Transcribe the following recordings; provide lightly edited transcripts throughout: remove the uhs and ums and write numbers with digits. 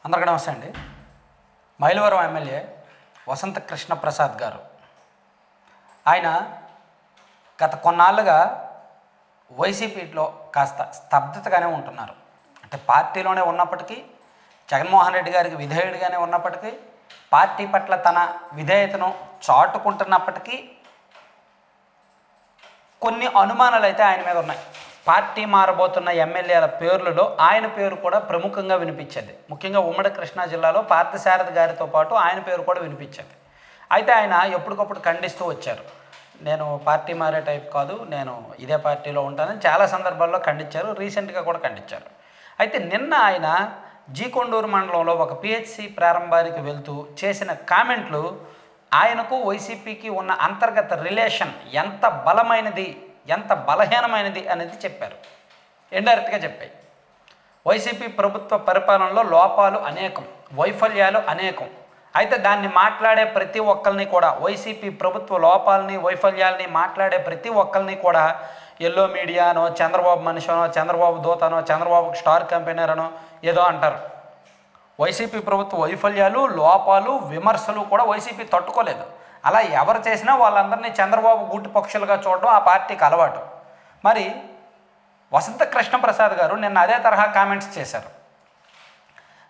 అందరికీ నమస్తే అండి. మైలవరం ఎమ్మెల్యే వసంత కృష్ణ ప్రసాద్ గారు ఆయన గత కొన్నాళ్ళుగా వైసీపీలో కాస్త స్తబ్దతగానే ఉంటున్నారు. అంటే పార్టీలోనే ఉన్నప్పటికీ, జగన్మోహన్ రెడ్డి గారికి విధేయుడిగానే ఉన్నప్పటికీ, పార్టీ పట్ల తన విధేయతను చాటుకుంటున్నప్పటికీ కొన్ని అనుమానాలు అయితే ఆయన మీద ఉన్నాయి. పార్టీ మారబోతున్న ఎమ్మెల్యేల పేర్లలో ఆయన పేరు కూడా ప్రముఖంగా వినిపించేది. ముఖ్యంగా ఉమ్మడి కృష్ణా జిల్లాలో పార్థసారథి గారితో పాటు ఆయన పేరు కూడా వినిపించేది. అయితే ఆయన ఎప్పటికప్పుడు ఖండిస్తూ వచ్చారు. నేను పార్టీ మారే టైప్ కాదు, నేను ఇదే పార్టీలో ఉంటానని చాలా సందర్భాల్లో ఖండించారు. రీసెంట్గా కూడా ఖండించారు. అయితే నిన్న ఆయన జీకొండూరు మండలంలో ఒక పిహెచ్సి ప్రారంభానికి వెళ్తూ చేసిన కామెంట్లు ఆయనకు వైసీపీకి ఉన్న అంతర్గత రిలేషన్ ఎంత బలమైనది, ఎంత బలహీనమైనది అనేది చెప్పారు. ఇండైరెక్ట్గా చెప్పాయి. వైసీపీ ప్రభుత్వ పరిపాలనలో లోపాలు అనేకం, వైఫల్యాలు అనేకం. అయితే దాన్ని మాట్లాడే ప్రతి ఒక్కరిని కూడా, వైసీపీ ప్రభుత్వ లోపాలని వైఫల్యాలని మాట్లాడే ప్రతి ఒక్కరిని కూడా ఎల్లో మీడియానో, చంద్రబాబు మనిషినో, చంద్రబాబు దూతనో, చంద్రబాబు స్టార్ కంపెనీరనో ఏదో అంటారు. వైసీపీ ప్రభుత్వ వైఫల్యాలు, లోపాలు, విమర్శలు కూడా వైసీపీ తట్టుకోలేదు. అలా ఎవరు చేసినా వాళ్ళందరినీ చంద్రబాబు గూటి పక్షులుగా చూడడం ఆ పార్టీకి అలవాటు. మరి వసంత కృష్ణ ప్రసాద్ గారు నిన్న అదే తరహా కామెంట్స్ చేశారు.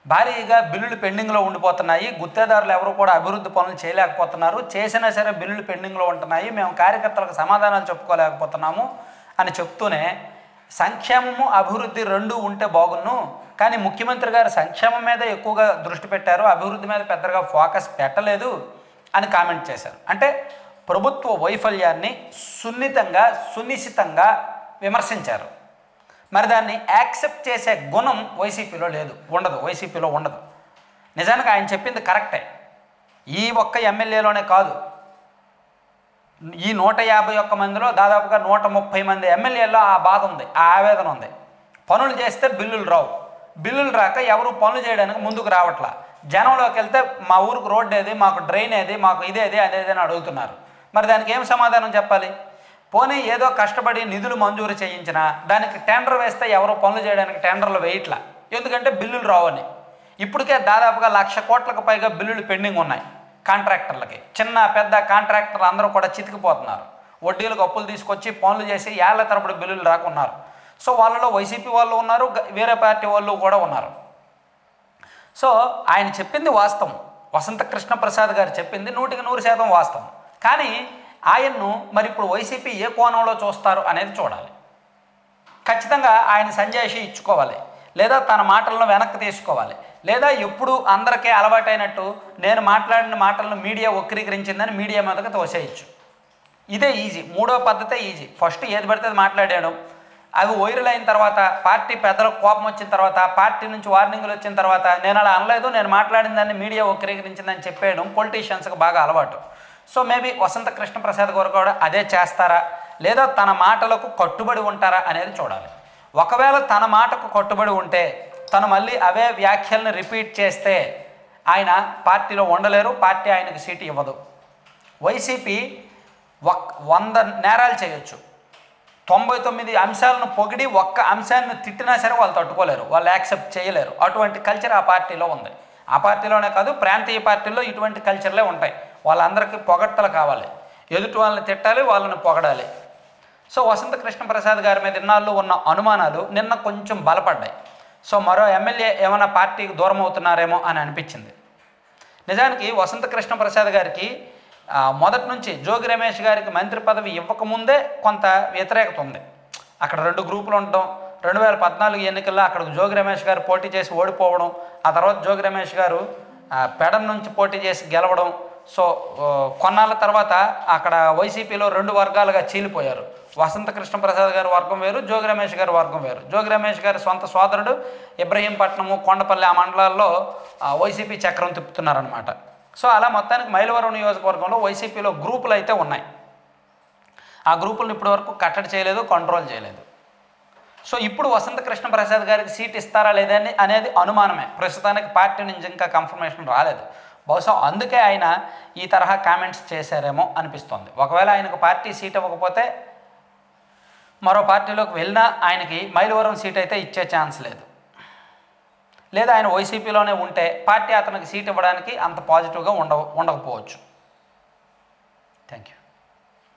భారీగా బిల్లులు పెండింగ్లో ఉండిపోతున్నాయి, గుత్తేదారులు ఎవరు కూడా అభివృద్ధి పనులు చేయలేకపోతున్నారు, చేసినా సరే బిల్లులు పెండింగ్లో ఉంటున్నాయి, మేము కార్యకర్తలకు సమాధానాలు చెప్పుకోలేకపోతున్నాము అని చెప్తూనే సంక్షేమము అభివృద్ధి రెండూ ఉంటే బాగున్ను, కానీ ముఖ్యమంత్రి గారు సంక్షేమం మీద ఎక్కువగా దృష్టి పెట్టారు, అభివృద్ధి మీద పెద్దగా ఫోకస్ పెట్టలేదు అని కామెంట్ చేశారు. అంటే ప్రభుత్వ వైఫల్యాన్ని సున్నితంగా, సునిశ్చితంగా విమర్శించారు. మరి దాన్ని యాక్సెప్ట్ చేసే గుణం వైసీపీలో లేదు, వైసీపీలో ఉండదు. నిజానికి ఆయన చెప్పింది కరెక్టే. ఈ ఒక్క ఎమ్మెల్యేలోనే కాదు, ఈ 151 మందిలో దాదాపుగా 130 మంది ఎమ్మెల్యేల్లో ఆ బాధ ఉంది, ఆ ఆవేదన ఉంది. పనులు చేస్తే బిల్లులు రావు, బిల్లులు రాక ఎవరు పనులు చేయడానికి ముందుకు రావట్లా. జనంలోకి వెళ్తే మా ఊరికి రోడ్డు ఏది, మాకు డ్రైన్ ఏది, మాకు ఇదేది అదేది అని అడుగుతున్నారు. మరి దానికి ఏం సమాధానం చెప్పాలి? పోనీ ఏదో కష్టపడి నిధులు మంజూరు చేయించినా దానికి టెండర్ వేస్తే ఎవరో పనులు చేయడానికి టెండర్లు వేయట్లా, ఎందుకంటే బిల్లులు రావని. ఇప్పటికే దాదాపుగా 1,00,000 కోట్లకు పైగా బిల్లులు పెండింగ్ ఉన్నాయి కాంట్రాక్టర్లకి. చిన్న పెద్ద కాంట్రాక్టర్లు అందరూ కూడా చితికిపోతున్నారు. వడ్డీలకు అప్పులు తీసుకొచ్చి పనులు చేసి ఏళ్ల తరబడి బిల్లులు రాకున్నారు. సో వాళ్ళలో వైసీపీ వాళ్ళు ఉన్నారు, వేరే పార్టీ వాళ్ళు కూడా ఉన్నారు. సో ఆయన చెప్పింది వాస్తవం, వసంత కృష్ణ ప్రసాద్ గారు చెప్పింది 100% వాస్తవం. కానీ ఆయన్ను మరి ఇప్పుడు వైసీపీ ఏ కోణంలో చూస్తారు అనేది చూడాలి. ఖచ్చితంగా ఆయన సంజాయిషి ఇచ్చుకోవాలి, లేదా తన మాటలను వెనక్కి తీసుకోవాలి, లేదా ఎప్పుడు అందరికీ అలవాటైనట్టు నేను మాట్లాడిన మాటలను మీడియా వక్రీకరించిందని మీడియా మీదకి తోసేయచ్చు. ఇదే ఈజీ, మూడో పద్ధతే ఈజీ. ఫస్ట్ ఏది పడితే అది మాట్లాడడం, అవి వైరల్ అయిన తర్వాత, పార్టీ పెద్దలకు కోపం వచ్చిన తర్వాత, పార్టీ నుంచి వార్నింగ్లు వచ్చిన తర్వాత నేను అలా అనలేదు, నేను మాట్లాడిన దాన్ని మీడియా వక్రీకరించిందని చెప్పేయడం పొలిటీషియన్స్కి బాగా అలవాటు. సో మేబీ వసంత కృష్ణ ప్రసాద్ గారు కూడా అదే చేస్తారా, లేదా తన మాటలకు కట్టుబడి ఉంటారా అనేది చూడాలి. ఒకవేళ తన మాటకు కట్టుబడి ఉంటే, తను మళ్ళీ అవే వ్యాఖ్యలను రిపీట్ చేస్తే ఆయన పార్టీలో ఉండలేరు, పార్టీ ఆయనకు సీటు ఇవ్వదు. వైసీపీ 100 నేరాలు చేయొచ్చు, 99 అంశాలను పొగిడి ఒక్క అంశాన్ని తిట్టినా సరే వాళ్ళు తట్టుకోలేరు, వాళ్ళు యాక్సెప్ట్ చేయలేరు. అటువంటి కల్చర్ ఆ పార్టీలో ఉంది. ఆ పార్టీలోనే కాదు, ప్రాంతీయ పార్టీల్లో ఇటువంటి కల్చర్లే ఉంటాయి. వాళ్ళందరికీ పొగడ్తలు కావాలి, ఎదుటి వాళ్ళని తిట్టాలి, వాళ్ళని పొగడాలి. సో వసంత కృష్ణ ప్రసాద్ గారి మీద ఇన్నాళ్ళు ఉన్న అనుమానాలు నిన్న కొంచెం బలపడ్డాయి. సో మరో ఎమ్మెల్యే ఏమైనా పార్టీకి దూరం అవుతున్నారేమో అని అనిపించింది. నిజానికి వసంత కృష్ణ ప్రసాద్ గారికి మొదటి నుంచి జోగి రమేష్ గారికి మంత్రి పదవి ఇవ్వకముందే కొంత వ్యతిరేకత ఉంది. అక్కడ 2 గ్రూపులు ఉండడం, 2014 ఎన్నికల్లో అక్కడ జోగి రమేష్ గారు పోటీ చేసి ఓడిపోవడం, ఆ తర్వాత జోగి రమేష్ గారు పెడన్ నుంచి పోటీ చేసి గెలవడం. సో కొన్నాళ్ళ తర్వాత అక్కడ వైసీపీలో 2 వర్గాలుగా చీలిపోయారు. వసంత కృష్ణ ప్రసాద్ గారి వర్గం వేరు, జోగి రమేష్ గారి వర్గం వేరు. జోగి రమేష్ గారి సొంత సోదరుడు ఇబ్రహీంపట్నము, కొండపల్లి ఆ మండలాల్లో వైసీపీ చక్రం తిప్పుతున్నారనమాట. సో అలా మొత్తానికి మైలవరం నియోజకవర్గంలో వైసీపీలో గ్రూపులు అయితే ఉన్నాయి. ఆ గ్రూపులను ఇప్పటివరకు కట్టడి చేయలేదు, కంట్రోల్ చేయలేదు. సో ఇప్పుడు వసంత కృష్ణ ప్రసాద్ గారికి సీట్ ఇస్తారా లేదని అనేది అనుమానమే. ప్రస్తుతానికి పార్టీ నుంచి ఇంకా కన్ఫర్మేషన్ రాలేదు. బహుశా అందుకే ఆయన ఈ తరహా కామెంట్స్ చేశారేమో అనిపిస్తోంది. ఒకవేళ ఆయనకు పార్టీ సీట్ ఇవ్వకపోతే, మరో పార్టీలోకి వెళ్ళినా ఆయనకి మైలవరం సీట్ అయితే ఇచ్చే ఛాన్స్ లేదు. లేదా ఆయన వైసీపీలోనే ఉంటే పార్టీ అతనికి సీట్ ఇవ్వడానికి అంత పాజిటివ్గా ఉండకపోవచ్చు. Thank you.